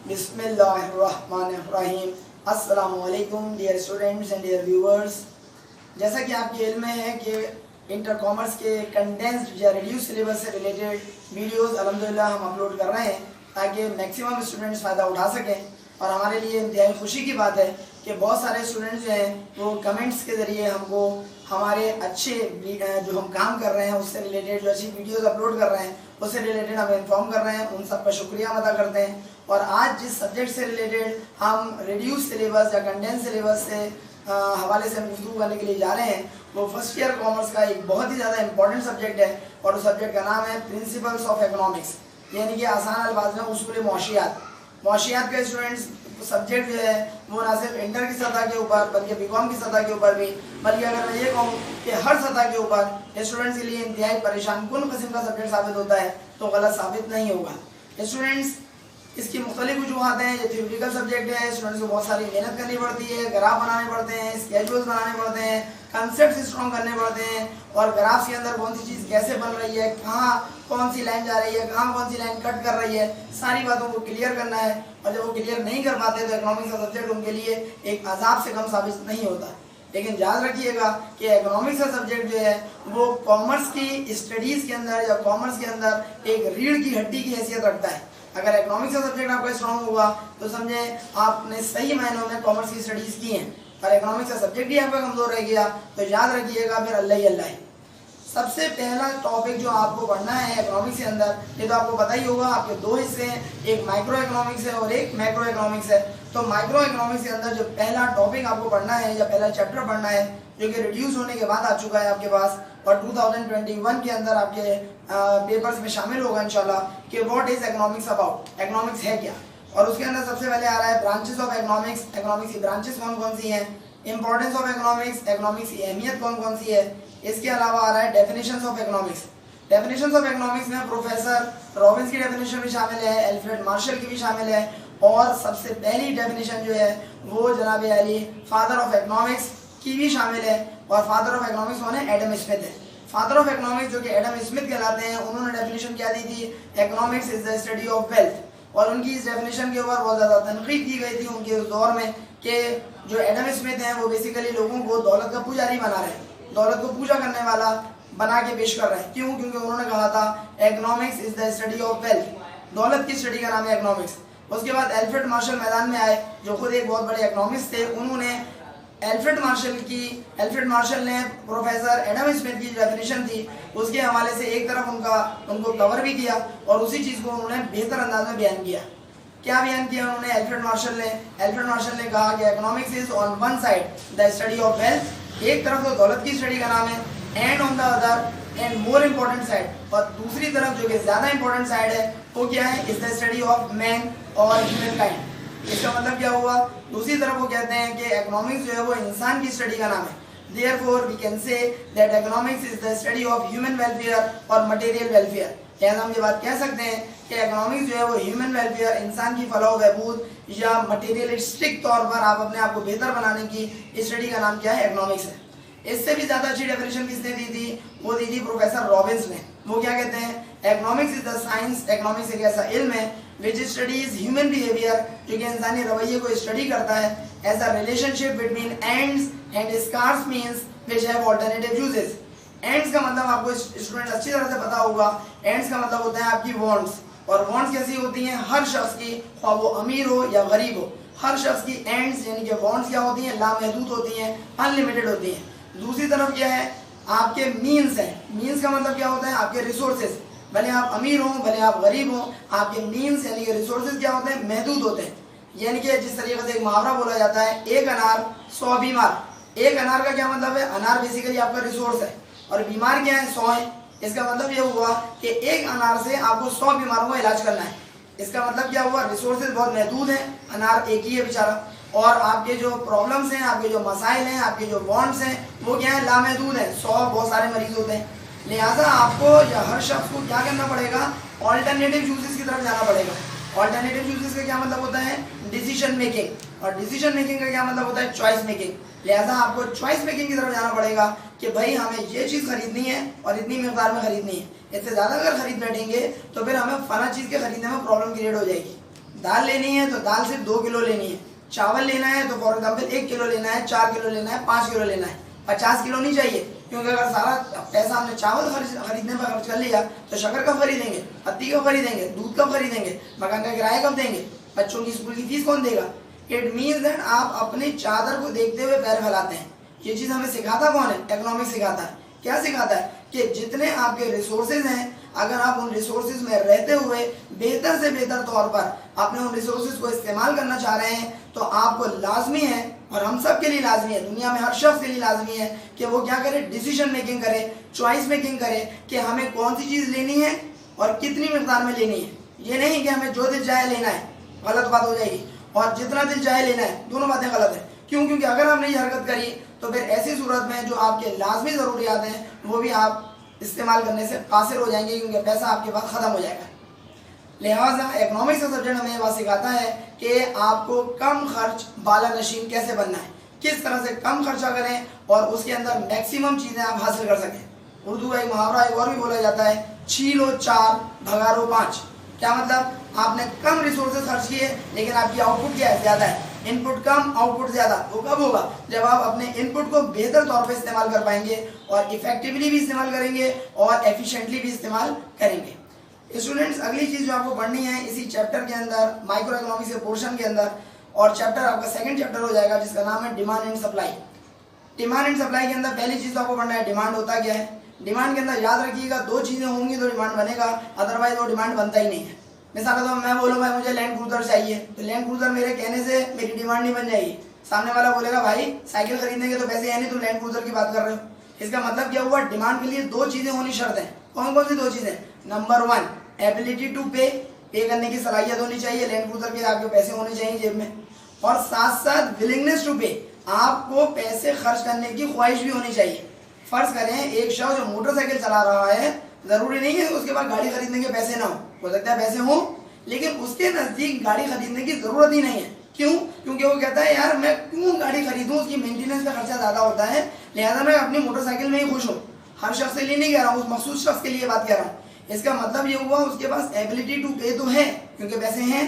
बिस्मिल्लाहिर्रहमानिर्रहीम। अस्सलामुअलैकुम dear students and dear viewers. जैसा कि आपके इल्म में है कि इंटर कॉमर्स के कंडेंस्ड या रिड्यूस सिलेबस से रिलेटेड वीडियोस अल्हम्दुलिल्लाह हम अपलोड कर रहे हैं ताकि मैक्सिमम स्टूडेंट्स फ़ायदा उठा सकें। और हमारे लिए इंतहाई खुशी की बात है कि बहुत सारे स्टूडेंट्स जो हैं वो कमेंट्स के ज़रिए हमको हमारे अच्छे जो हम काम कर रहे हैं उससे रिलेटेड जो अच्छी वीडियोस अपलोड कर रहे हैं उससे रिलेटेड हमें इन्फॉर्म कर रहे हैं। उन सब का शुक्रिया अदा करते हैं। और आज जिस सब्जेक्ट से रिलेटेड हम रिड्यूस सिलेबस या कंडेंस सिलेबस से हवाले से गुफ्तगू करने के लिए जा रहे हैं वो फर्स्ट ईयर कॉमर्स का एक बहुत ही ज़्यादा इंपॉर्टेंट सब्जेक्ट है और उस सब्जेक्ट का नाम है प्रिंसिपल्स ऑफ इकोनॉमिक्स, यानी कि आसान अल्फाज में उसूल मौशियात। मौशियात का स्टूडेंट्स सब्जेक्ट जो है वो ना सिर्फ इंटर की सतह के ऊपर बल्कि बीकॉम की सतह के ऊपर भी, बल्कि अगर मैं ये कहूँ कि हर सतह के ऊपर स्टूडेंट्स के लिए इंतहाई परेशान कुन किस्म का सब्जेक्ट साबित होता है तो गलत साबित नहीं होगा। स्टूडेंट्स इसकी मुख्तलिफ वजूहात हैं। ये थ्योरेटिकल सब्जेक्ट है, स्टूडेंट्स को बहुत सारी मेहनत करनी पड़ती है, ग्राफ बनाने पड़ते हैं, स्केड्यूल्स बनाने पड़ते हैं, कंसेप्ट स्ट्रॉन्ग करने पड़ते हैं और ग्राफ्स के अंदर कौन सी चीज़ कैसे बन रही है, कहाँ कौन सी लाइन जा रही है, कहाँ कौन सी लाइन कट कर रही है, सारी बातों को क्लियर करना है। और जब वो क्लियर नहीं कर पाते तो इकोनॉमिक्स का सब्जेक्ट उनके लिए एक अजाब से कम साबित नहीं होता। लेकिन याद रखिएगा कि इकोनॉमिक्स का सब्जेक्ट जो है वो कॉमर्स की स्टडीज़ के अंदर या कॉमर्स के अंदर एक रीढ़ की हड्डी की हैसियत रखता है। अगर इकोनॉमिक्स का सब्जेक्ट आपका स्ट्रॉन्ग होगा तो समझे आपने सही मायनों में कॉमर्स की स्टडीज़ की हैं। और इकोनॉमिक्स का सब्जेक्ट ही आपका कमज़ोर रह गया तो याद रखिएगा फिर अल्लाह ही अल्लाह है। सबसे पहला टॉपिक जो आपको पढ़ना है इकोनॉमिक्स के अंदर, ये तो आपको पता ही होगा, आपके दो हिस्से हैं, एक माइक्रो इकोनॉमिक्स है और एक मैक्रो इकोनॉमिक्स है। तो माइक्रो इकोनॉमिक्स के अंदर जो पहला टॉपिक आपको पढ़ना है या पहला चैप्टर पढ़ना है जो कि रिड्यूस होने के बाद आ चुका है आपके पास और 2021 के अंदर आपके पेपर्स में शामिल होगा इंशाल्लाह कि what is economics about, economics है क्या। और उसके अंदर सबसे पहले आ रहा है ब्रांचेस ऑफ इकोनॉमिक्स, इकोनॉमिक्स की ब्रांचेस कौन कौन सी हैं, इंपॉर्टेंस ऑफ इकोनॉमिक्स, इकोनॉमिक्स की अहमियत कौन कौन सी है। इसके अलावा आ रहा है definitions of economics. Definitions of economics में प्रोफेसर रॉबिन्स की डेफिनेशन भी शामिल है, अल्फ्रेड मार्शल की भी शामिल है और सबसे पहली डेफिनेशन जो है वो जनाब अली फादर ऑफ इकोनॉमिक्स की भी शामिल है। और फादर ऑफ इकोनॉमिक्स कौन है? एडम स्मिथ है। फादर ऑफ इकोनॉमिक्स जो कि एडम स्मिथ कहलाते हैं, उन्होंने डेफिनेशन क्या दी थी? Economics is the study of wealth. और उनकी इस डेफिनेशन के ऊपर बहुत ज़्यादा तनकीद की गई थी उनके उस दौर में कि जो एडम स्मिथ हैं वो बेसिकली लोगों को दौलत का पुजारी बना रहे हैं, दौलत को पूजा करने वाला बना के पेश कर रहे हैं। क्यों? क्योंकि उन्होंने कहा था economics is the study of wealth, दौलत की स्टडी का नाम है इकोनॉमिक्स। उसके बाद अल्फ्रेड मार्शल मैदान में आए जो खुद एक बहुत बड़े इकोनॉमिस्ट थे। उन्होंने अल्फ्रेड मार्शल ने प्रोफेसर एडम स्मिथ की डेफिनेशन थी उसके हवाले से एक तरफ उनको कवर भी किया और उसी चीज़ को उन्होंने बेहतर अंदाज में बयान किया। क्या बयान किया उन्होंने? अल्फ्रेड मार्शल ने कहा कि economics is on one side the study of wealth, एक तरफ तो दौलत की स्टडी का नाम है, and on the other and more important side, और दूसरी तरफ जो कि ज़्यादा इंपॉर्टेंट साइड है वो क्या है? Is the study of man और ह्यूमन काइंड। इसका मतलब क्या हुआ? दूसरी तरफ वो कहते हैं कि इकोनॉमिक्स जो है वो इंसान की स्टडी का नाम है। Therefore we can say that economics is the study of human welfare और material welfare। यानी हम ये बात कह सकते हैं कि इकोनॉमिक्स जो है वो ह्यूमन वेलफेयर, इंसान की फलाह बहबूद या मटेरियलिस्टिक तौर पर आप अपने आप को बेहतर बनाने की स्टडी का नाम क्या है? इकोनॉमिक्स है। इससे भी ज़्यादा अच्छी डेफिनेशन किसने दी थी? वो दी थी प्रोफेसर रॉबिन्स ने। वो क्या कहते हैं? Economics is the science, economics एक ऐसा इल्म है विच स्टडीज ह्यूमन बिहेवियर, जो कि इंसानी रवैये को स्टडी करता है as a relationship between ends and scarce means which have alternative uses. Ends का मतलब आपको स्टूडेंट अच्छी तरह से पता होगा। एंड्स का मतलब होता है आपकी वॉन्ट्स, और वॉन्ट्स कैसी होती हैं? हर शख्स की, ख्वाह वो अमीर हो या गरीब हो, हर शख्स की एंड्स यानी कि वॉन्ट्स क्या होती हैं? लामहदूद होती हैं, अनलिमिटेड होती हैं। दूसरी तरफ क्या है? आपके मीन्स हैं। मीन्स का मतलब क्या होता है? आपके रिसोर्सेज, भले आप अमीर हों भले आप गरीब हों, आपके मीन्स यानी कि रिसोर्सेज क्या होते हैं? महदूद होते हैं। यानी कि जिस तरीके से एक मुहावरा बोला जाता है, एक अनार 100 बीमार। एक अनार का क्या मतलब है? अनार बेसिकली आपका रिसोर्स है और बीमार क्या है? 100 है। इसका मतलब ये हुआ कि एक अनार से आपको 100 बीमारों का इलाज करना है। इसका मतलब क्या हुआ? रिसोर्सेज बहुत महदूद हैं, अनार एक ही है बेचारा, और आपके जो प्रॉब्लम्स हैं, आपके जो मसाइल हैं, आपके जो वांट्स हैं वो क्या है? लामहदूद हैं। 100 बहुत सारे मरीज होते हैं। लिहाजा आपको या हर शख्स को क्या करना पड़ेगा? ऑल्टरनेटिव यूजेस की तरफ जाना पड़ेगा। ऑल्टरनेटिव यूजेस का क्या मतलब होता है? डिसीजन मेकिंग, और डिसीजन मेकिंग का क्या मतलब होता है? Choice making. लिहाजा आपको चॉइस मेकिंग की तरफ जाना पड़ेगा कि भाई हमें ये चीज़ खरीदनी है और इतनी मिकदार में खरीदनी है। इससे ज़्यादा अगर खरीद बैठेंगे तो फिर हमें फला चीज़ के खरीदने में प्रॉब्लम क्रिएट हो जाएगी। दाल लेनी है तो दाल सिर्फ 2 किलो लेनी है, चावल लेना है तो फॉर एग्जाम्पल 1 किलो लेना है, 4 किलो लेना है, 5 किलो लेना है, 50 किलो नहीं चाहिए, क्योंकि अगर सारा पैसा हमने चावल खरीदने पर खर्च कर लिया तो शक्कर कब खरीदेंगे, पत्ती कब खरीदेंगे, दूध कब खरीदेंगे, मकान का किराया कब देंगे, बच्चों की स्कूल की फीस कौन देगा। इट मीन्स दैट आप अपनी चादर को देखते हुए पैर फैलाते हैं। ये चीज़ हमें सिखाता कौन है, इकोनॉमिक्स सिखाता है। क्या सिखाता है कि जितने आपके रिसोर्सेज हैं, अगर आप उन रिसोर्सेज में रहते हुए बेहतर से बेहतर तौर पर अपने उन रिसोर्सेज को इस्तेमाल करना चाह रहे हैं तो आपको लाजमी है, और हम सब के लिए लाजमी है, दुनिया में हर शख्स के लिए लाजमी है कि वो क्या करे, डिसीजन मेकिंग करे, चॉइस मेकिंग करे कि हमें कौन सी चीज़ लेनी है और कितनी मिकदार में लेनी है। ये नहीं कि हमें जो दिल चाहे लेना है, गलत बात हो जाएगी, और जितना दिल चाहे लेना है, दोनों बातें गलत है। क्यों? क्योंकि अगर हमने ये हरकत करी तो फिर ऐसी सूरत में जो आपके लाजमी ज़रूरियात हैं वो भी आप इस्तेमाल करने से कासिर हो जाएंगे, क्योंकि पैसा आपके पास ख़त्म हो जाएगा। लिहाजा इकोनॉमिक्स का सब्जेक्ट हमें वह सिखाता है कि आपको कम खर्च वाला नशीन कैसे बनना है, किस तरह से कम खर्चा करें और उसके अंदर मैक्सिमम चीज़ें आप हासिल कर सकें। उर्दू का एक मुहावरा एक और भी बोला जाता है, छीलो 4 भगारो 5। क्या मतलब, आपने कम रिसोर्सेज खर्च किए लेकिन आपकी आउटपुट क्या है, ज़्यादा है। इनपुट कम आउटपुट ज़्यादा, वो कब होगा, जब आप अपने इनपुट को बेहतर तौर पे इस्तेमाल कर पाएंगे और इफेक्टिवली भी इस्तेमाल करेंगे और एफिशिएंटली भी इस्तेमाल करेंगे। स्टूडेंट्स, अगली चीज़ जो आपको पढ़नी है इसी चैप्टर के अंदर, माइक्रो इकोनॉमिक्स के पोर्शन के अंदर, और चैप्टर आपका सेकंड चैप्टर हो जाएगा जिसका नाम है demand and supply. Demand and supply के अंदर पहली चीज़ आपको पढ़ना है डिमांड होता क्या है। डिमांड के अंदर याद रखिएगा 2 चीज़ें होंगी तो डिमांड बनेगा, अदरवाइज वो डिमांड बनता ही नहीं है। मिसाल के तौर पर मैं बोलूँ भाई मुझे लैंड क्रूजर चाहिए, तो लैंड क्रूजर मेरे कहने से मेरी डिमांड नहीं बन जाएगी। सामने वाला बोलेगा भाई साइकिल खरीदने के तो पैसे है नहीं, तुम लैंड क्रूजर की बात कर रहे हो। इसका मतलब क्या हुआ, डिमांड के लिए 2 चीज़ें होनी शर्त है। कौन कौन सी 2 चीज़ें, नंबर 1 एबिलिटी टू पे करने की सलाहियत होनी चाहिए, लैंड क्रूजर के आपके पैसे होने चाहिए जेब में, और साथ साथ विलिंगनेस टू पे, आपको पैसे खर्च करने की ख्वाहिश भी होनी चाहिए। फर्ज करें एक शख्स जो मोटरसाइकिल चला रहा है, जरूरी नहीं है कि उसके पास गाड़ी खरीदने के पैसे ना हो सकता है पैसे हों, लेकिन उसके नज़दीक गाड़ी खरीदने की ज़रूरत ही नहीं है। क्यों? क्योंकि वो कहता है यार मैं क्यों गाड़ी खरीदूं, उसकी मेंटेनेंस का खर्चा ज़्यादा होता है, लिहाजा मैं अपनी मोटरसाइकिल में ही खुश हूँ। हर शख्स के लिए नहीं कह रहा हूँ, उस मखसूस शख्स के लिए बात कर रहा हूँ। इसका मतलब ये हुआ उसके पास एबिलिटी टू पे तो है क्योंकि पैसे हैं,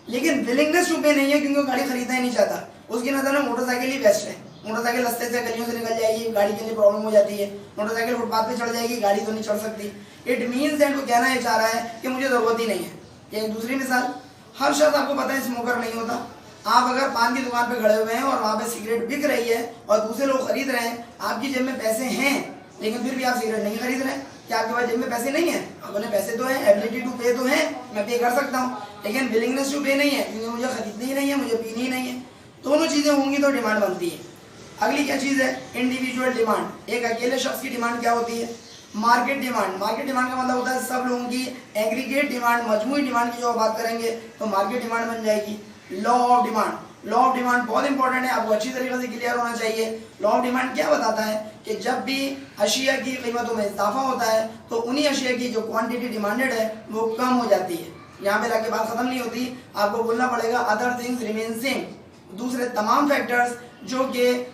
लेकिन विलिंगनेस टू पे नहीं है क्योंकि वो गाड़ी खरीदना ही नहीं चाहता। उसकी नज़र में मोटरसाइकिल ही बेस्ट है। मोटरसाइकिल रास्ते से गलियों से निकल जाएगी, गाड़ी के लिए प्रॉब्लम हो जाती है, मोटरसाइकिल फुटपाथ पे चढ़ जाएगी, गाड़ी तो नहीं चढ़ सकती। इट मीन्स दैट वो कहना ये चाह रहा है कि मुझे ज़रूरत ही नहीं है। एक दूसरी मिसाल, हर शख्स आपको पता है स्मोकर नहीं होता। आप अगर पान की दुकान पे खड़े हुए हैं और वहाँ पे सिगरेट बिक रही है और दूसरे लोग खरीद रहे हैं, आपकी जेब में पैसे हैं लेकिन फिर भी आप सिगरेट नहीं खरीद रहे हैं। क्या आपके पास जेब में पैसे नहीं है? अपने पैसे तो हैं, एबिलिटी टू पे तो है, मैं पे कर सकता हूँ, लेकिन विलिंगनेस टू पे नहीं है क्योंकि मुझे खरीदनी ही नहीं है, मुझे पीनी ही नहीं है। दोनों चीज़ें होंगी तो डिमांड बनती है। अगली क्या चीज़ है, इंडिविजुअल डिमांड। एक अकेले शख्स की डिमांड क्या होती है, मार्केट डिमांड। मार्केट डिमांड का मतलब होता है सब लोगों की एग्रीगेट डिमांड, मजमूई डिमांड की जो बात करेंगे तो मार्केट डिमांड बन जाएगी। Law of demand, law of demand बहुत इंपॉर्टेंट है, आपको अच्छी तरीके से क्लियर होना चाहिए। लॉ ऑफ डिमांड क्या बताता है कि जब भी अशिया की कीमतों में इजाफा होता है तो उन्हीं अशिया की जो क्वांटिटी डिमांडेड है वो कम हो जाती है। यहाँ पे लाके बात खत्म नहीं होती, आपको बोलना पड़ेगा अदर थिंग्स रिमेन सेम। दूसरे तमाम फैक्टर्स जो कि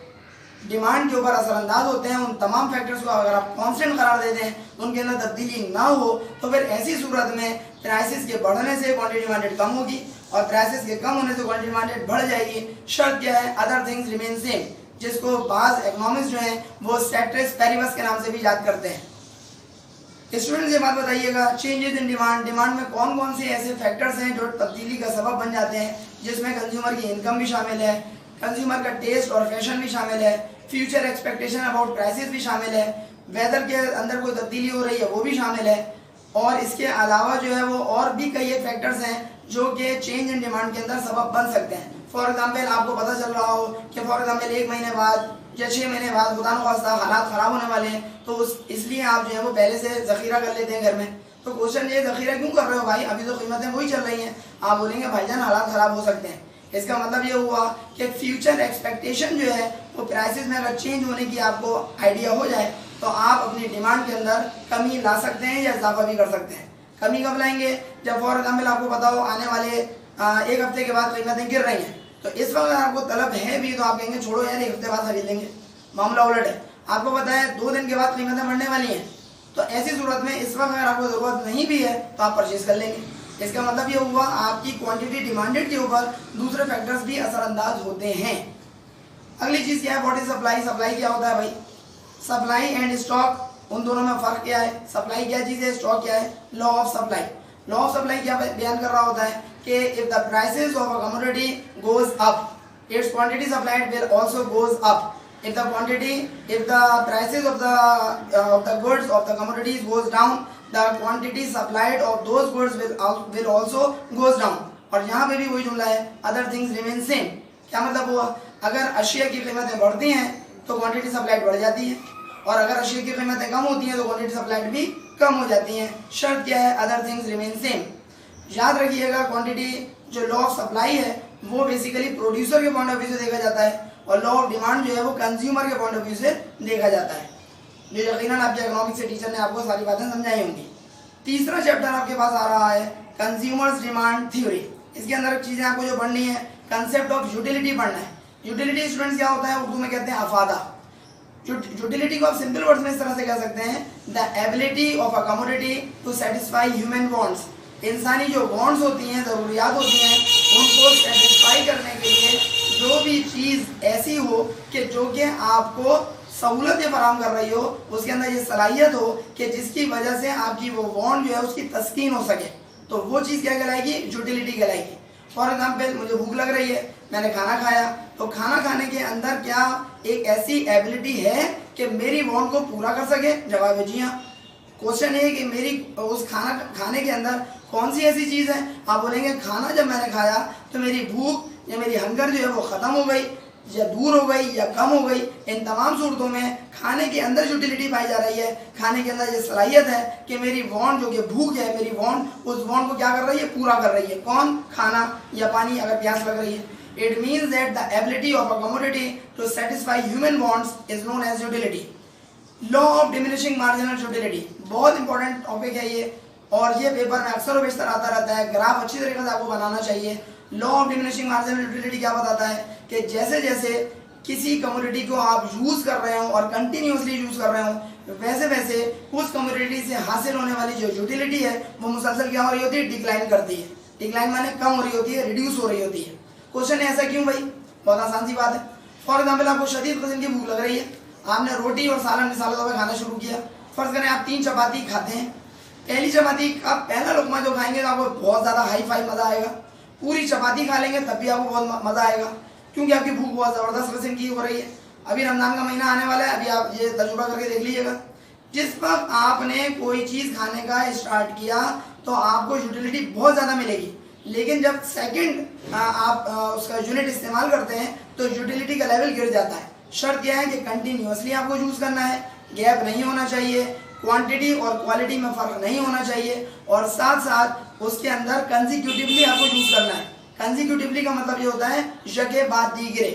डिमांड के ऊपर असरअंदाज होते हैं, उन तमाम फैक्टर्स को अगर आप कांस्टेंट करार दे दें, उनके अंदर तब्दीली ना हो, तो फिर ऐसी सूरत में प्राइसेस के बढ़ने से क्वांटिटी डिमांडेड कम होगी और प्राइसेस के कम होने से क्वांटिटी डिमांडेड बढ़ जाएगी। शर्त क्या है, अदर थिंग्स रिमेन सेम, जिसको बाज इकोनॉमिक्स जो हैं वो सेट्रेस पेरिवस के नाम से भी याद करते हैं। स्टूडेंट्स ये बात बताइएगा, चेंजेस इन डिमांड, डिमांड में कौन कौन से ऐसे फैक्टर्स हैं जो तब्दीली का सबब बन जाते हैं, जिसमें कंज्यूमर की इनकम भी शामिल है, कंज्यूमर का टेस्ट और फैशन भी शामिल है, फ्यूचर एक्सपेक्टेशन अबाउट प्राइसेस भी शामिल है, वेदर के अंदर कोई तब्दीली हो रही है वो भी शामिल है, और इसके अलावा जो है वो और भी कई फैक्टर्स हैं जो कि चेंज इन डिमांड के अंदर सबब बन सकते हैं। फॉर एग्जांपल आपको पता चल रहा हो कि फॉर एग्जांपल 1 महीने बाद या 6 महीने बाद खुदा न खास्ता हालात ख़राब होने वाले हैं, तो इसलिए आप जो है वो पहले से ज़ख़ीरा कर लेते हैं घर में। तो क्वेश्चन ये, ज़ख़ीरा क्यों कर रहे हो भाई, अभी तो कीमतें वही चल रही हैं। आप बोलेंगे भाईजान हालात ख़राब हो सकते हैं। इसका मतलब ये हुआ कि फ्यूचर एक्सपेक्टेशन जो है वो प्राइसेस में अगर चेंज होने की आपको आइडिया हो जाए तो आप अपनी डिमांड के अंदर कमी ला सकते हैं या इजाफा भी कर सकते हैं। कमी कब लाएंगे, जब फॉर एग्जाम्पल आपको पता हो आने वाले 1 हफ्ते के बाद कीमतें गिर रही हैं, तो इस वक्त आपको तलब है भी तो आप कहेंगे छोड़ो यार 1 हफ्ते बाद खरीद लेंगे। मामला उलट है, आपको पता है 2 दिन के बाद कीमतें बढ़ने वाली हैं, तो ऐसी सूरत में इस वक्त अगर आपको ज़रूरत नहीं भी है तो आप परचेज कर लेंगे। इसका मतलब ये हुआ आपकी क्वांटिटी डिमांडेड के ऊपर दूसरे फैक्टर्स भी असरअंदाज होते हैं। अगली चीज क्या है, व्हाट इज सप्लाई। सप्लाई क्या होता है भाई, सप्लाई एंड स्टॉक, उन दोनों में फर्क क्या है। सप्लाई क्या चीज है, स्टॉक क्या है। Law of supply, law of supply क्या बयान कर रहा होता है कि if the prices of a commodity goes up, it's quantity supplied will also goes up. if the prices of the goods of the commodities goes down, the quantity supplied of those goods will also goes down। और यहाँ पे भी वही जुमला है, other things remain same। क्या मतलब हुआ, अगर अशिया की कीमतें बढ़ती हैं तो क्वांटिटी सप्लाइड बढ़ जाती है, और अगर अशिया की कीमतें कम होती हैं तो क्वांटिटी सप्लाइड भी कम हो जाती हैं। शर्त क्या है, अदर थिंग्स रिमेन सेम। याद रखिएगा क्वांटिटी जो लॉ ऑफ सप्लाई है वो बेसिकली प्रोड्यूसर के पॉइंट ऑफ व्यू से देखा जाता है, और लॉ ऑफ डिमांड जो है वो कंज्यूमर के पॉइंट ऑफ व्यू से देखा जाता है, जो यकीनन आपके इकोनॉमिक्स से टीचर ने आपको सारी बातें समझाई होंगी। तीसरा चैप्टर आपके पास आ रहा है कंज्यूमर्स डिमांड थ्योरी। इसके अंदर चीजें आपको जो पढ़नी है, कंसेप्ट ऑफ यूटिलिटी पढ़ना है। यूटिलिटी स्टूडेंट्स क्या होता है, उर्दू में कहते हैं अफादा। यूटिलिटी को आप सिंपल वर्ड्स में इस तरह से कह सकते हैं, the ability of a commodity to satisfy human wants. इंसानी जो वांट्स होती हैं, ज़रूरियात होती हैं, उनको सेटिस्फाई करने के लिए जो भी चीज़ ऐसी हो कि जो कि आपको सहूलतें फराहम कर रही हो, उसके अंदर ये सलाहियत हो कि जिसकी वजह से आपकी वो वांट जो है उसकी तस्कीन हो सके, तो वो चीज़ क्या कहलाएगी, यूटिलिटी कहलाएगी। फॉर एग्जाम्पल, मुझे भूख लग रही है, मैंने खाना खाया, तो खाना खाने के अंदर क्या एक ऐसी एबिलिटी है कि मेरी वांट को पूरा कर सके? जवाब है जी हाँ। क्वेश्चन है कि मेरी उस खाना खाने के अंदर कौन सी ऐसी चीज़ है, आप बोलेंगे खाना जब मैंने खाया तो मेरी भूख या मेरी हंगर जो है वो ख़त्म हो गई, या दूर हो गई, या कम हो गई। इन तमाम सूरतों में खाने के अंदर यूटिलिटी पाई जा रही है, खाने के अंदर ये सलाहियत है कि मेरी वांट जो कि भूख है, मेरी वांट उस वांट को क्या कर रही है, पूरा कर रही है। कौन? खाना या पानी, अगर प्यास लग रही है। It means that the ability of a commodity to satisfy human wants is known as utility. Law of diminishing marginal utility बहुत इंपॉर्टेंट टॉपिक है ये, और ये पेपर में अक्सर और बेशतर आता रहता है। ग्राफ अच्छी तरीके से आपको बनाना चाहिए। Law of diminishing marginal utility क्या बताता है कि जैसे जैसे किसी कमोडिटी को आप यूज़ कर रहे हो और कंटिन्यूसली यूज़ कर रहे हो, वैसे वैसे उस कमोडिटी से हासिल होने वाली जो यूटिलिटी है वो मुसलसल क्या हो रही होती है, डिक्लाइन करती है। डिक्लाइन माने कम हो रही होती है, रिड्यूस हो रही होती है। क्वेश्चन है ऐसा क्यों भाई? बहुत आसान सी बात है। फॉर एग्जाम्पल, आपको शदीद किस्म की भूख लग रही है, आपने रोटी और सालन मिसाल तौर पर खाना शुरू किया। फर्ज करें आप 3 चपाती खाते हैं, पहली चपाती का पहला लुकमा जो खाएंगे तो आपको बहुत ज़्यादा हाई फाई मज़ा आएगा। पूरी चपाती खा लेंगे तब भी आपको बहुत मज़ा आएगा, क्योंकि आपकी भूख बहुत ज़बरदस्त किस्म की हो रही है। अभी रमज़ान का महीना आने वाला है, अभी आप ये तजुर्बा करके देख लीजिएगा। जिस वक्त आपने कोई चीज़ खाने का स्टार्ट किया तो आपको यूटिलिटी बहुत ज़्यादा मिलेगी, लेकिन जब सेकंड आप उसका यूनिट इस्तेमाल करते हैं तो यूटिलिटी का लेवल गिर जाता है। शर्त यह है कि कंटिन्यूसली आपको यूज़ करना है, गैप नहीं होना चाहिए, क्वांटिटी और क्वालिटी में फ़र्क नहीं होना चाहिए, और साथ साथ उसके अंदर कंजिक्यूटिवली आपको यूज़ करना है। कंजिक्यूटिवली का मतलब ये होता है यके बाद दीगरे।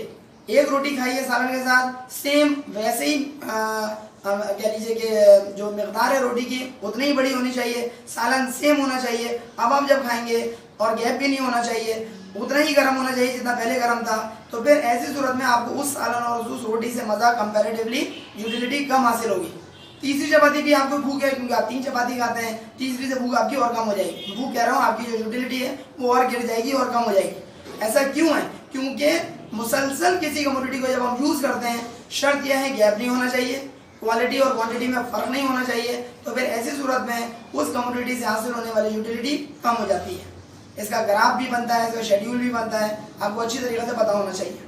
एक रोटी खाइए सालन के साथ, सेम वैसे ही कह लीजिए कि जो मिकदार है रोटी की उतनी ही बड़ी होनी चाहिए, सालन सेम होना चाहिए। अब आप जब खाएंगे और गैप भी नहीं होना चाहिए, उतना ही गर्म होना चाहिए जितना पहले गर्म था, तो फिर ऐसी सूरत में आपको उस सालन और उस रोटी से मज़ा कंपैरेटिवली यूटिलिटी कम हासिल होगी। तीसरी चपाती भी आपको भूख है, क्योंकि आप 3 चपाती खाते हैं, तीसरी से भूख आपकी और कम हो जाएगी। भूख कह रहा हूँ, आपकी जो यूटिलिटी है वो और गिर जाएगी और कम हो जाएगी। ऐसा क्यों है? क्योंकि मुसलसल किसी कमोडिटी को जब हम यूज़ करते हैं, शर्त यह है गैप नहीं होना चाहिए, क्वालिटी और क्वांटिटी में फ़र्क नहीं होना चाहिए, तो फिर ऐसी सूरत में उस कमोडिटी से हासिल होने वाली यूटिलिटी कम हो जाती है। इसका ग्राफ भी बनता है, इसका शेड्यूल भी बनता है, आपको अच्छी तरीके से पता होना चाहिए।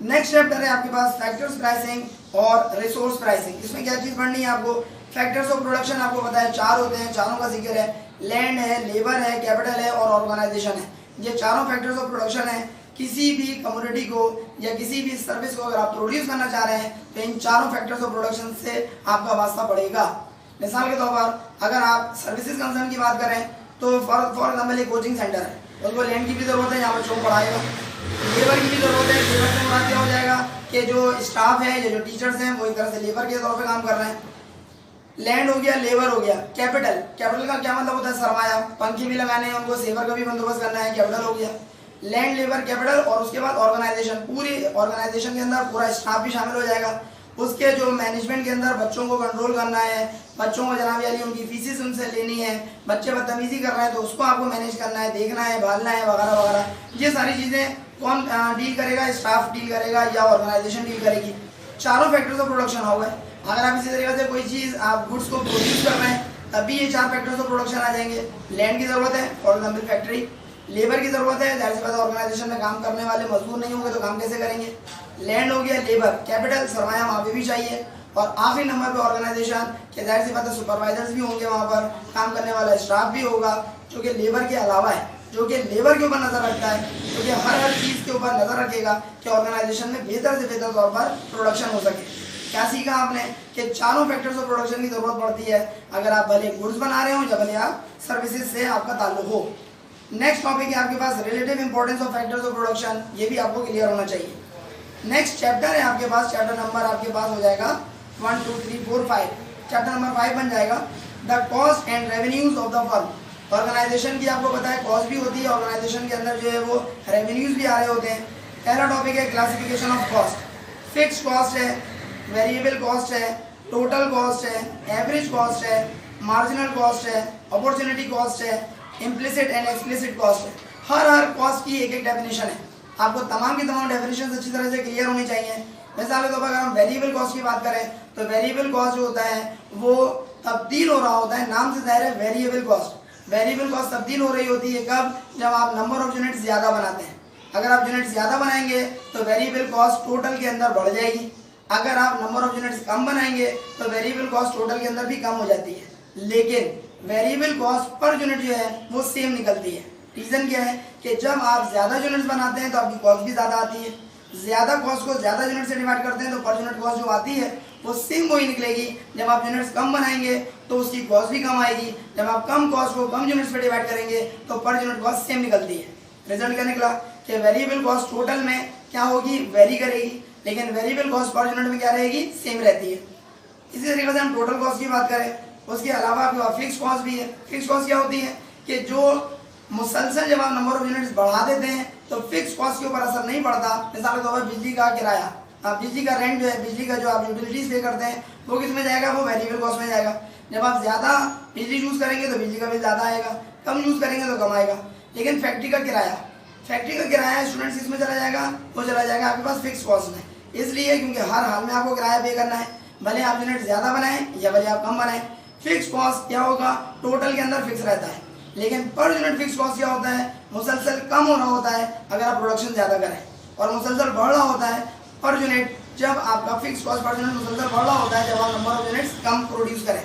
नेक्स्ट चैप्टर है आपके पास फैक्टर्स प्राइसिंग और रिसोर्स प्राइसिंग। इसमें क्या चीज़ पढ़नी है आपको? फैक्टर्स ऑफ प्रोडक्शन आपको पता है 4 होते हैं, चारों का जिक्र है। लैंड है, लेबर है, कैपिटल है और ऑर्गेनाइजेशन है। ये चारों फैक्टर्स ऑफ प्रोडक्शन है। किसी भी कमोडिटी को या किसी भी सर्विस को अगर आप प्रोड्यूस करना चाह रहे हैं तो इन चारों फैक्टर्स ऑफ प्रोडक्शन से आपका वास्ता पड़ेगा। मिसाल के तौर पर अगर आप सर्विसेज कंसर्न की बात करें तो फॉर एग्जाम्पल एक कोचिंग सेंटर है, उसको लैंड की भी ज़रूरत है, यहाँ पर चौक पढ़ाएगा। लेबर की भी ज़रूरत है, लेबर से मुराद क्या हो जाएगा कि जो स्टाफ है या जो टीचर्स हैं वो एक तरह से लेबर के तौर पे काम कर रहे हैं। लैंड हो गया, लेबर हो गया। कैपिटल, कैपिटल का क्या मतलब होता है? सरमाया। पंखे भी लगाने हैं उनको, सेवर का भी बंदोबस्त करना है, कैपिटल हो गया। लैंड, लेबर, कैपिटल, और उसके बाद ऑर्गेनाइजेशन। पूरी ऑर्गेनाइजेशन के अंदर पूरा स्टाफ भी शामिल हो जाएगा। उसके जो मैनेजमेंट के अंदर बच्चों को कंट्रोल करना है, बच्चों को जनाब वाली उनकी फीसिस उनसे लेनी है, बच्चे बदतमीजी कर रहे हैं तो उसको आपको मैनेज करना है, देखना है, भालना है वगैरह वगैरह। ये सारी चीज़ें कौन डील करेगा? स्टाफ डील करेगा या ऑर्गेनाइजेशन डील करेगी। चारों फैक्टर्स ऑफ प्रोडक्शन हो गए। अगर आप इसी तरीके से कोई चीज़ आप गुड्स को प्रोड्यूस कर रहे हैं तब भी ये 4 फैक्टर्स ऑफ प्रोडक्शन आ जाएंगे। लैंड की ज़रूरत है, फॉर एग्जाम्पल फैक्ट्री। लेबर की ज़रूरत है, जाहिर सी बात है ऑर्गेनाइजेशन में काम करने वाले मजदूर नहीं होंगे तो काम कैसे करेंगे। लैंड हो गया, लेबर, कैपिटल, सरमाया वहाँ पे भी चाहिए। और आखिरी नंबर पे ऑर्गेनाइजेशन के जाहिर सी बात है सुपरवाइजर्स भी होंगे, वहाँ पर काम करने वाला स्टाफ भी होगा जो कि लेबर के अलावा है, जो कि लेबर के ऊपर नज़र रखता है, जो कि हर चीज़ के ऊपर नज़र रखेगा कि ऑर्गेनाइजेशन में बेहतर से बेहतर तौर पर प्रोडक्शन हो सके। क्या सीखा आपने कि चारों फैक्टर्स ऑफ प्रोडक्शन की ज़रूरत पड़ती है अगर आप भले गुड्स बना रहे हो या भले आप सर्विसेज से आपका ताल्लुक हो। नेक्स्ट टॉपिक है आपके पास relative importance of factors of production, ये भी आपको क्लियर होना चाहिए। नेक्स्ट चैप्टर है आपके पास, चैप्टर नंबर आपके पास हो जाएगा 1 2 3 4 5, चैप्टर नंबर 5 बन जाएगा the cost and revenues of the firm. Organisation की आपको पता है कॉस्ट भी होती है, ऑर्गेनाइजेशन के अंदर जो है वो रेवेन्यूज भी आ रहे होते हैं। पहला टॉपिक है classification of cost. Fix cost है, वेरिएबल कॉस्ट है, टोटल कॉस्ट है, एवरेज कॉस्ट है, मार्जिनल कॉस्ट है, अपॉर्चुनिटी कॉस्ट है, इम्प्लिसिट एंड एक्सप्लिसिट कॉस्ट है। हर कॉस्ट की एक एक डेफिनेशन है, आपको तमाम की तमाम डेफिनेशन अच्छी तरह से क्लियर होनी चाहिए। मिसाल के तौर पर अगर हम वेरिएबल कॉस्ट की बात करें तो वेरिएबल कॉस्ट जो होता है वो तब्दील हो रहा होता है, नाम से जाहिर है वेरिएबल कॉस्ट। वेरिएबल कॉस्ट तब्दील हो रही होती है कब? जब आप नंबर ऑफ यूनिट ज़्यादा बनाते हैं। अगर आप यूनिट ज़्यादा बनाएंगे तो वेरिएबल कॉस्ट टोटल के अंदर बढ़ जाएगी। अगर आप नंबर ऑफ यूनिट्स कम बनाएंगे तो वेरिएबल कॉस्ट टोटल के अंदर भी कम हो जाती है। लेकिन वेरिएबल कॉस्ट पर यूनिट जो है वो सेम निकलती है। रीज़न क्या है कि जब आप ज़्यादा यूनिट्स बनाते हैं तो आपकी कॉस्ट भी ज़्यादा आती है। ज़्यादा कॉस्ट को ज़्यादा यूनिट से डिवाइड करते हैं तो पर यूनिट कॉस्ट जो आती है वो सेम वही निकलेगी। जब आप यूनिट्स कम बनाएंगे तो उसकी कॉस्ट भी कम आएगी। जब आप कम कॉस्ट को कम यूनिट्स पे डिवाइड करेंगे तो पर यूनिट कॉस्ट सेम निकलती है। रिजल्ट क्या निकला कि वेरिएबल कॉस्ट टोटल में क्या होगी? वेरी करेगी, लेकिन वेरिएबल कॉस्ट पर यूनिट में क्या रहेगी? सेम रहती है। इसी तरीके से हम टोटल कॉस्ट की बात करें, उसके अलावा आपके पास फिक्स कॉस्ट भी है। फिक्स कॉस्ट क्या होती है कि जो मुसलसल जब आप नंबर ऑफ यूनिट्स बढ़ा देते हैं तो फिक्स कॉस्ट के ऊपर असर नहीं पड़ता। मिसाल के तौर पर बिजली का किराया, आप बिजली का रेंट जो है, बिजली का जो आप यूटिलिटीज पे करते हैं वो किस में जाएगा? वो वेरिएबल कॉस्ट में जाएगा। जब आप ज़्यादा बिजली यूज़ करेंगे तो बिजली का बिल ज़्यादा आएगा, कम यूज़ करेंगे तो कम आएगा। लेकिन फैक्ट्री का किराया स्टूडेंट्स इसमें चला जाएगा, वो चला जाएगा आपके पास फिक्स कॉस्ट में। इसलिए क्योंकि हर हाल में आपको किराया पे करना है, भले आप यूनिट ज़्यादा बनाएं या भले आप कम बनाएं। फिक्स कॉस्ट क्या होगा? टोटल के अंदर फिक्स रहता है, लेकिन पर यूनिट फिक्स कॉस्ट क्या होता है? मुसलसल कम हो रहा होता है अगर आप प्रोडक्शन ज़्यादा करें, और मुसलसल बढ़ रहा होता है पर यूनिट जब आपका फिक्स कॉस्ट पर यूनिट मुसलसल बढ़ रहा होता है जब आप number of units come produce करें।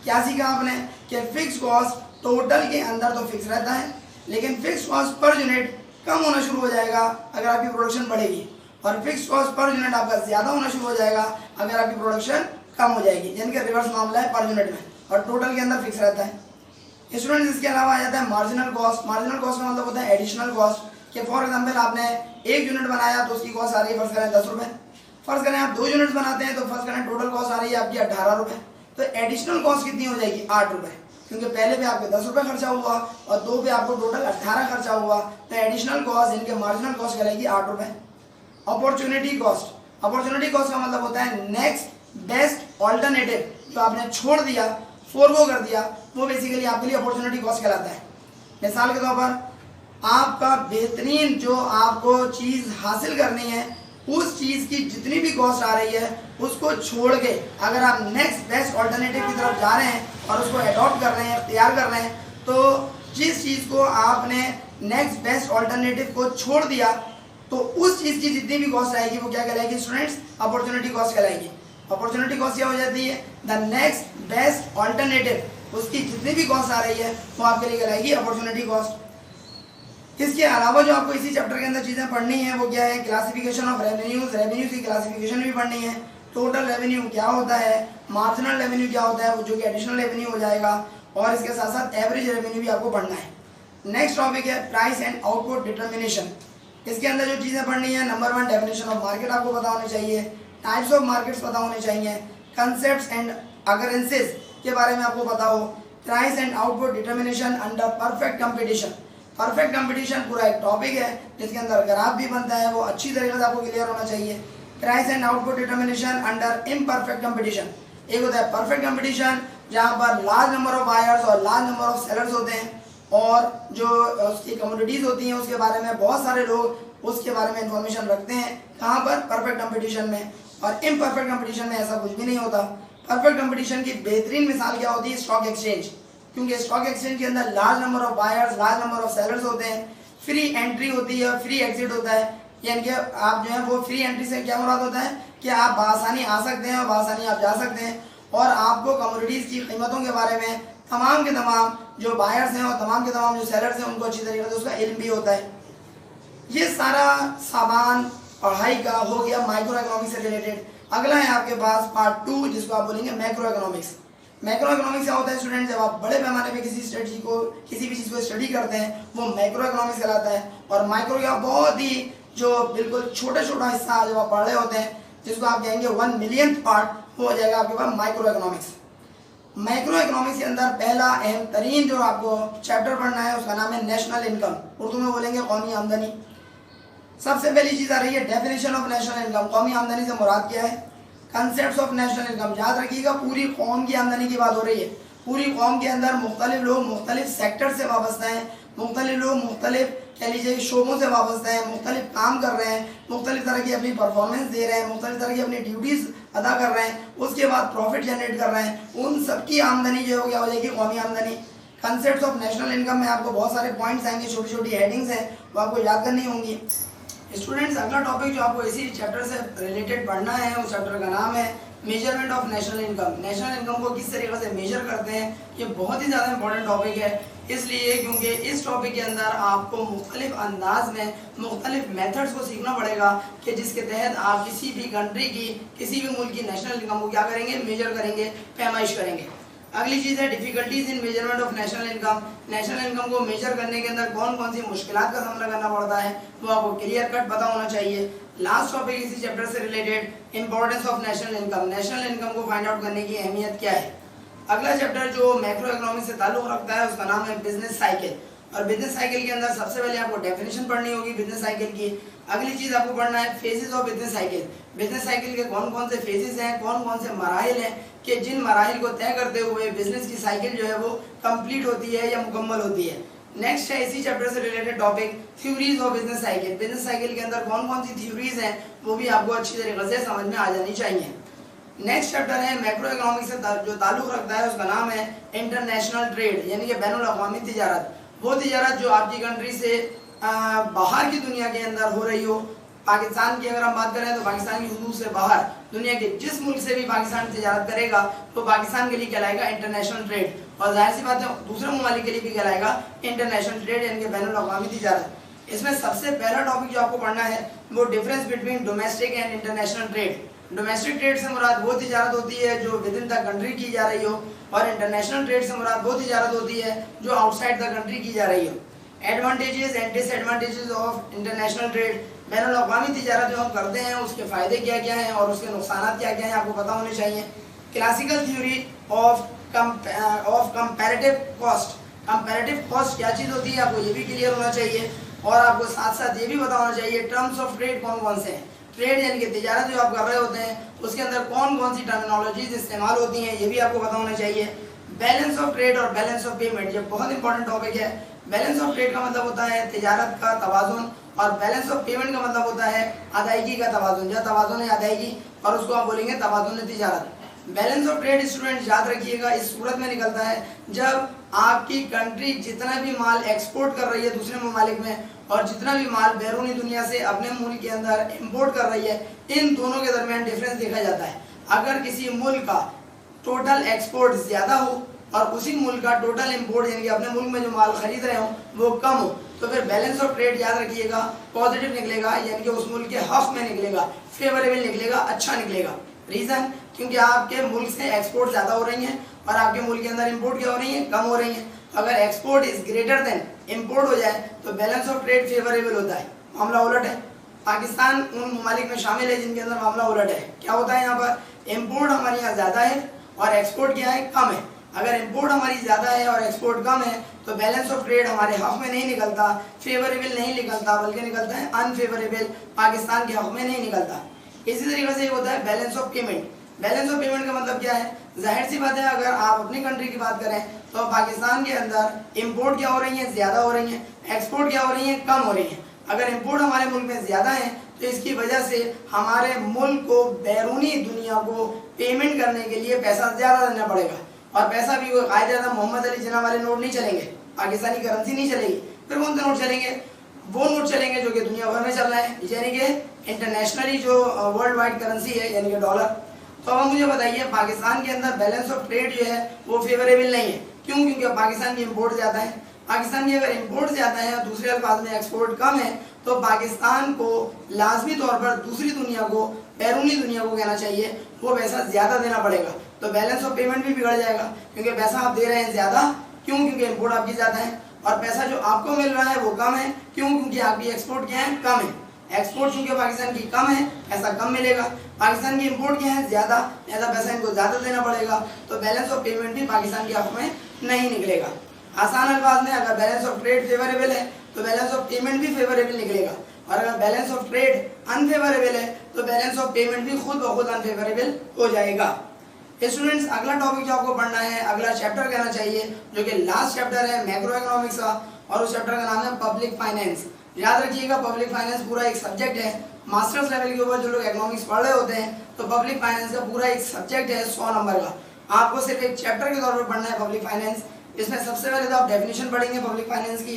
क्या सीखा आपने कि फिक्स कॉस्ट टोटल के अंदर तो फिक्स रहता है, लेकिन फिक्स कॉस्ट पर यूनिट कम होना शुरू हो जाएगा अगर आपकी प्रोडक्शन बढ़ेगी, और फिक्स कॉस्ट पर यूनिट आपका ज़्यादा होना शुरू हो जाएगा अगर आपकी प्रोडक्शन कम हो जाएगी। जिनके रिवर्स मामला है पर यूनिट में, और टोटल के अंदर फिक्स रहता है। स्टूडेंट्स इसके अलावा आ जाता है मार्जिनल कॉस्ट। मार्जिनल कॉस्ट का मतलब होता है एडिशनल कॉस्ट। कि फॉर एग्जांपल आपने एक यूनिट बनाया तो उसकी कॉस्ट आ रही है फर्ज करें 10 रुपये। फर्ज करें आप 2 यूनिट्स बनाते हैं तो फर्ज करें टोटल कॉस्ट आ रही है आपकी 18 रुपये। तो एडिशनल कॉस्ट कितनी हो जाएगी? 8 रुपये, क्योंकि पहले पे आपके 10 रुपये खर्चा हुआ और 2 पे आपको टोटल 18 खर्चा हुआ। तो एडिशनल कॉस्ट इनके मार्जिनल कॉस्ट कहलाएगी 8 रुपये। अपॉर्चुनिटी कॉस्ट का मतलब होता है नेक्स्ट बेस्ट ऑल्टरनेटिव, जो आपने छोड़ दिया, फोरगो कर दिया, वो बेसिकली आपके लिए अपॉर्चुनिटी कॉस्ट कहलाता है। मिसाल के तौर पर आपका बेहतरीन जो आपको चीज़ हासिल करनी है उस चीज़ की जितनी भी कॉस्ट आ रही है उसको छोड़ के अगर आप नेक्स्ट बेस्ट ऑल्टरनेटिव की तरफ जा रहे हैं और उसको अडॉप्ट कर रहे हैं, तैयार कर रहे हैं, तो जिस चीज़ को आपने नेक्स्ट बेस्ट ऑल्टरनेटिव को छोड़ दिया तो उस चीज़ की जितनी भी कॉस्ट आएगी वो क्या कहलाएगी स्टूडेंट्स? अपॉर्चुनिटी कॉस्ट कहलाएगी। अपॉर्चुनिटी कॉस्ट क्या हो जाती है? द नेक्स्ट बेस्ट ऑल्टरनेटिव, उसकी जितनी भी कॉस्ट आ रही है वो आपके लिए कहलाएगी अपॉर्चुनिटी कॉस्ट। इसके अलावा जो आपको इसी चैप्टर के अंदर चीज़ें पढ़नी है वो क्या है? Classification of revenues. रेवेन्यू की क्लासिफिकेशन भी पढ़नी है। टोटल रेवेन्यू क्या होता है, मार्जिनल रेवेन्यू क्या होता है, वो जो कि एडिशनल रेवेन्यू हो जाएगा, और इसके साथ साथ एवरेज रेवेन्यू भी आपको पढ़ना है। नेक्स्ट टॉपिक है प्राइस एंड आउटपुट डिटर्मिनेशन। इसके अंदर जो चीज़ें पढ़नी है, नंबर 1 डेफिनेशन ऑफ मार्केट आपको पता होनी चाहिए, टाइप्स ऑफ मार्केट्स पता होने चाहिए, कंसेप्ट्स एंड अकरेंसेस के बारे में आपको पता हो, price and output determination under perfect competition. Perfect competition पूरा एक टॉपिक है जिसके अंदर ग्राफ भी बनता है, वो अच्छी तरीके से आपको क्लियर होना चाहिए। Price and output determination under imperfect competition. एक होता है परफेक्ट कंपटीशन जहाँ पर लार्ज नंबर ऑफ बायर्स और लार्ज नंबर ऑफ सेलर्स होते हैं और जो उसकी कमोडिटीज होती हैं उसके बारे में बहुत सारे लोग उसके बारे में इंफॉर्मेशन रखते हैं। कहाँ पर? परफेक्ट कंपटीशन में। और इम्परफेक्ट कंपटीशन में ऐसा कुछ भी नहीं होता। परफेक्ट कंपटीशन की बेहतरीन मिसाल क्या होती है? स्टॉक एक्सचेंज, क्योंकि स्टॉक एक्सचेंज के अंदर large number of buyers, large number of sellers होते हैं, फ्री एंट्री होती है और फ्री एग्जिट होता है। यानी कि आप जो है वो फ्री एंट्री से क्या मुराद होता है कि आप बासानी आ सकते हैं और बासानी आप जा सकते हैं और आपको कमोडिटीज़ की कीमतों के बारे में तमाम के तमाम जो बायर्स हैं और तमाम के तमाम जो सेलर्स हैं उनको अच्छी तरीके से उसका इल्म भी होता है। ये सारा सामान पढ़ाई का हो गया माइक्रो इकोनॉमिक्स से रिलेटेड। अगला है आपके पास पार्ट 2 जिसको आप बोलेंगे मैक्रो इकोनॉमिक्स। मैक्रो इकोनॉमिक्स क्या होता है स्टूडेंट? जब आप बड़े पैमाने पे किसी भी चीज़ को स्टडी करते हैं वो मैक्रो इकोनॉमिक्स कहलाता है। और माइक्रो का बहुत ही जो बिल्कुल छोटा छोटा हिस्सा जब आप पढ़ रहे होते हैं जिसको आप कहेंगे 1 मिलियंथ पार्ट, वो हो जाएगा आपके पास माइक्रो इकोनॉमिक्स। माइक्रो इकोनॉमिक्स के अंदर पहला अहम तरीन जो आपको चैप्टर पढ़ना है उसका नाम है नेशनल इनकम, उर्दू में बोलेंगे कौमी आमदनी। सबसे पहली चीज़ आ रही है डेफिनेशन ऑफ नेशनल इनकम। कौमी आमदनी से मुराद क्या है? Concept of national income. याद रखिएगा पूरी कौम की आमदनी की बात हो रही है। पूरी कौम के अंदर मुख्तलिफ लोग मुख्तलिफ सेक्टर से वाबस्ता हैं, मुख्तलिफ लोग मुख्तलिफ कह लीजिए शोबों से वाबस्ता हैं, मुख्तलिफ काम कर रहे हैं, मुख्तलिफ तरह की अपनी परफॉर्मेंस दे रहे हैं, मुख्तलिफ तरह की अपनी ड्यूटीज़ अदा कर रहे हैं, उसके बाद प्रॉफिट जनरेट कर रहे हैं। उन सबकी आमदनी जो है क्या हो जाएगी? कौमी आमदनी। कंसेप्ट ऑफ नेशनल इनकम में आपको बहुत सारे पॉइंट्स आएंगे, छोटी छोटी हेडिंग्स हैं वो आपको याद करनी होंगी। स्टूडेंट्स अगला टॉपिक जो आपको इसी चैप्टर से रिलेटेड पढ़ना है उस चैप्टर का नाम है measurement of national income. National income को किस तरीके से मेजर करते हैं, ये बहुत ही ज़्यादा इंपॉर्टेंट टॉपिक है, इसलिए क्योंकि इस टॉपिक के अंदर आपको मुख्तलिफ अंदाज में मुख्तलिफ मेथड्स को सीखना पड़ेगा कि जिसके तहत आप किसी भी कंट्री की, किसी भी मुल्क की नेशनल इनकम को क्या करेंगे? मेजर करेंगे, पैमाइश करेंगे। अगली चीज़ है difficulties in measurement of national income. National income को मेजर करने के अंदर कौन कौन सी मुश्किलात का सामना करना पड़ता है वो आपको क्लियर कट पता होना चाहिए। लास्ट टॉपिक इसी चैप्टर से related importance of national income. National income को फाइंड आउट करने की अहमियत क्या है। अगला चैप्टर जो मैक्रो इकोनॉमिक्स से ताल्लुक रखता है उसका नाम है बिजनेस साइकिल। और बिजनेस साइकिल के अंदर सबसे पहले आपको डेफिनेशन पढ़नी होगी बिजनेस साइकिल की। अगली चीज़ आपको पढ़ना है phases of business cycle. Business cycle के कौन कौन से फेजेस हैं, कौन कौन से मराहिल हैं कि जिन मराहिल को तय करते हुए बिजनेस की साइकिल जो है वो कंप्लीट होती है या मुकम्मल होती है। नेक्स्ट है इसी चैप्टर से related topic theories of business cycle. Business cycle के अंदर कौन कौन सी थ्योरीज हैं वो भी आपको अच्छी तरीके से समझ में आ जानी चाहिए। नेक्स्ट चैप्टर है मैक्रो इकोनॉमिक्स से जो ताल्लुक रखता है उसका नाम है इंटरनेशनल ट्रेड, यानी कि बैनुल अक़वामी तिजारत। वो तिजारत जो आपकी कंट्री से बाहर की दुनिया के अंदर हो रही हो। पाकिस्तान की अगर हम बात करें तो पाकिस्तान की हुदूद से बाहर दुनिया के जिस मुल्क से भी पाकिस्तान तिजारत करेगा तो पाकिस्तान के लिए कहलाएगा इंटरनेशनल ट्रेड, और जाहिर सी बात है दूसरे ममालिक के लिए भी कहलाएगा इंटरनेशनल ट्रेड यानी कि बैनुल अक़वामी तिजारत। इसमें सबसे पहला टॉपिक जो आपको पढ़ना है वो difference between domestic and international trade. Domestic trade से मुराद वो तिजारत होती है जो विद इन द कंट्री की जा रही हो, और इंटरनेशनल ट्रेड से मुराद वो तिजारत होती है जो आउटसाइड द कंट्री की जा रही हो। Advantages and disadvantages of international trade. बैनुल अक़वामी तिजारत जो हम करते हैं उसके फ़ायदे क्या क्या हैं और उसके नुकसान क्या क्या हैं आपको पता होने चाहिए। Classical theory of comparative cost. Comparative cost क्या चीज़ होती है आपको ये भी क्लियर होना चाहिए, और आपको साथ साथ ये भी पता होना चाहिए टर्म्स ऑफ ट्रेड कौन कौन से हैं। ट्रेड यानी कि तिजारत जो आप कर रहे होते हैं उसके अंदर कौन कौन सी टर्मिनोलॉजीज इस्तेमाल होती हैं ये भी आपको पता होना चाहिए। बैलेंस ऑफ ट्रेड और बैलेंस ऑफ पेमेंट, ये बहुत इंपॉर्टेंट टॉपिक है। बैलेंस ऑफ ट्रेड का मतलब होता है तिजारत का तवाज़ुन, और बैलेंस ऑफ पेमेंट का मतलब होता है अदायगी का तवाज़ुन, या तवाज़ुन अदायगी, और उसको आप बोलेंगे तवाज़ुन तिजारत। बैलेंस ऑफ ट्रेड स्टूडेंट याद रखिएगा इस सूरत में निकलता है जब आपकी कंट्री जितना भी माल एक्सपोर्ट कर रही है दूसरे ममालिक में और जितना भी माल बैरूनी दुनिया से अपने मुल्क के अंदर इंपोर्ट कर रही है, इन दोनों के दरमियान डिफरेंस देखा जाता है। अगर किसी मुल्क का टोटल एक्सपोर्ट ज़्यादा हो और उसी मुल्क का टोटल इंपोर्ट यानी कि अपने मुल्क में जो माल खरीद रहे हो वो कम हो, तो फिर बैलेंस ऑफ ट्रेड याद रखिएगा पॉजिटिव निकलेगा, यानी कि उस मुल्क के हक में निकलेगा, फेवरेबल निकलेगा, अच्छा निकलेगा। रीज़न क्योंकि आपके मुल्क से एक्सपोर्ट ज़्यादा हो रही हैं और आपके मुल्क के अंदर इंपोर्ट क्या हो रही है? कम हो रही है। अगर export is greater than import हो जाए तो बैलेंस ऑफ ट्रेड फेवरेबल होता है। मामला उलट है, पाकिस्तान उन ममालिक में शामिल है जिनके अंदर मामला उलट है। क्या होता है यहाँ पर? इम्पोर्ट हमारे यहाँ ज़्यादा है और एक्सपोर्ट क्या है? कम है। अगर इम्पोर्ट हमारी ज़्यादा है और एक्सपोर्ट कम है तो बैलेंस ऑफ ट्रेड हमारे हक में नहीं निकलता, फेवरेबल नहीं निकलता, बल्कि निकलता है अनफेवरेबल, पाकिस्तान के हक में नहीं निकलता। इसी तरीके से एक होता है balance of payment. Balance of payment का मतलब क्या है? जाहिर सी बात है, अगर आप अपनी कंट्री की बात करें तो पाकिस्तान के अंदर इंपोर्ट क्या हो रही है? ज़्यादा हो रही है। एक्सपोर्ट क्या हो रही है? कम हो रही है। अगर इंपोर्ट हमारे मुल्क में ज़्यादा है तो इसकी वजह से हमारे मुल्क को बैरूनी दुनिया को पेमेंट करने के लिए पैसा ज़्यादा देना पड़ेगा, और पैसा भी वो कायदा मोहम्मद अली जिन्ना वाले नोट नहीं चलेंगे, पाकिस्तानी करेंसी नहीं चलेगी। फिर कौन से नोट चलेंगे? वो नोट चलेंगे जो कि दुनिया भर में चल रहे हैं, यानी कि इंटरनेशनली जो वर्ल्ड वाइड करेंसी है, यानी कि डॉलर। तो अब मुझे बताइए, पाकिस्तान के अंदर बैलेंस ऑफ ट्रेड जो है वो फेवरेबल नहीं है। क्यों? क्योंकि पाकिस्तान की इंपोर्ट ज़्यादा है। पाकिस्तान की अगर इंपोर्ट ज़्यादा है और दूसरे अल्फाज में एक्सपोर्ट कम है, तो पाकिस्तान को लाजमी तौर पर दूसरी दुनिया को, बैरूनी दुनिया को कहना चाहिए, वो पैसा ज़्यादा देना पड़ेगा। तो बैलेंस ऑफ पेमेंट भी बिगड़ जाएगा, क्योंकि पैसा आप दे रहे हैं ज़्यादा। क्यों? क्योंकि इंपोर्ट आपकी ज़्यादा है, और पैसा जो आपको मिल रहा है वो कम है। क्यों? क्योंकि आपकी एक्सपोर्ट क्या है? कम है। एक्सपोर्ट चूंकि पाकिस्तान की कम है, पैसा कम मिलेगा। पाकिस्तान की इंपोर्ट क्या है? ज़्यादा, ज़्यादा पैसा इनको ज़्यादा देना पड़ेगा। तो बैलेंस ऑफ पेमेंट भी पाकिस्तान के हक़ में नहीं निकलेगा। आसान अल्फाज में, अगर बैलेंस ऑफ ट्रेड फेवरेबल है तो बैलेंस ऑफ पेमेंट भी फेवरेबल निकलेगा, और अगर बैलेंस ऑफ ट्रेड अनफेवरेबल है तो बैलेंस ऑफ पेमेंट भी खुद ब खुद अनफेवरेबल हो जाएगा। स्टूडेंट्स, अगला टॉपिक जो आपको पढ़ना है, अगला चैप्टर कहना चाहिए, जो कि लास्ट चैप्टर है मैक्रो इकोनॉमिक्स का, और उस चैप्टर का नाम है पब्लिक फाइनेंस। याद रखिएगा, पब्लिक फाइनेंस पूरा एक सब्जेक्ट है। मास्टर्स लेवल के ऊपर जो लोग इकोनॉमिक्स पढ़ रहे होते हैं तो पब्लिक फाइनेंस का पूरा एक सब्जेक्ट है 100 नंबर का। आपको सिर्फ एक चैप्टर के तौर पर पढ़ना है पब्लिक फाइनेंस। इसमें सबसे पहले तो आप डेफिनेशन पढ़ेंगे पब्लिक फाइनेंस की।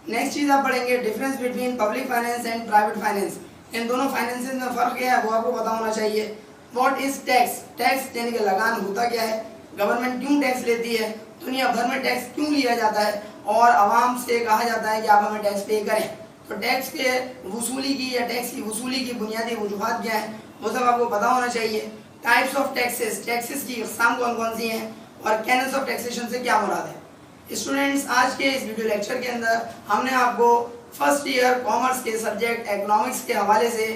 नेक्स्ट चीज़ आप पढ़ेंगे difference between public finance and private finance. इन दोनों फाइनेंसेस में फ़र्क क्या है वो आपको पता होना चाहिए। What is tax? टैक्स यानी कि लगान होता क्या है? गवर्नमेंट क्यों टैक्स लेती है? दुनिया भर में टैक्स क्यों लिया जाता है? और आवाम से कहा जाता है कि आप हमें टैक्स पे करें। तो टैक्स के वसूली की या टैक्स की वसूली की बुनियादी वजूहात क्या है वो सब आपको पता होना चाहिए। टाइप्स ऑफ टैक्सेस, टैक्सेस की अक़साम कौन कौन सी हैं, और कैनल्स ऑफ टैक्सेशन से क्या मुराद है। स्टूडेंट्स, आज के इस वीडियो लेक्चर के अंदर हमने आपको फर्स्ट ईयर कॉमर्स के सब्जेक्ट इकोनॉमिक्स के हवाले से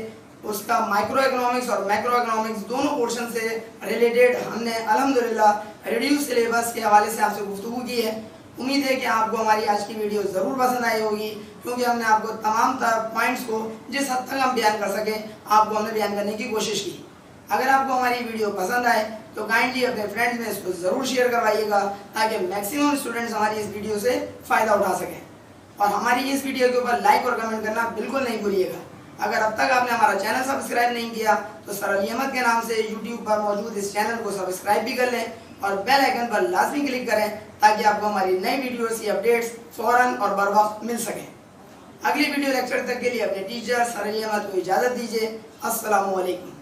उसका माइक्रो इकोनॉमिक्स और मैक्रो इकोनॉमिक्स दोनों पोर्शन से रिलेटेड हमने अल्हम्दुलिल्लाह रिड्यूस सिलेबस के हवाले से आपसे गुफ्तगू की है। उम्मीद है कि आपको हमारी आज की वीडियो ज़रूर पसंद आई होगी, क्योंकि हमने आपको तमाम पॉइंट्स को जिस हद तक हम बयान कर सकें आपको हमने बयान करने की कोशिश की। अगर आपको हमारी वीडियो पसंद आए तो काइंडली अपने फ्रेंड्स में इसको ज़रूर शेयर करवाइएगा, ताकि मैक्सिमम स्टूडेंट्स हमारी इस वीडियो से फ़ायदा उठा सकें। और हमारी इस वीडियो के ऊपर लाइक और कमेंट करना बिल्कुल नहीं भूलिएगा। अगर अब तक आपने हमारा चैनल सब्सक्राइब नहीं किया तो सर अली अहमद के नाम से यूट्यूब पर मौजूद इस चैनल को सब्सक्राइब भी कर लें और बेल आइकन पर लाजमी क्लिक करें, ताकि आपको हमारी नई वीडियोस की अपडेट्स फ़ौरन और बर वक्त मिल सकें। अगली वीडियो लेक्चर तक के लिए अपने टीचर सर अली अहमद को इजाज़त दीजिए। अस्सलामु अलैकुम।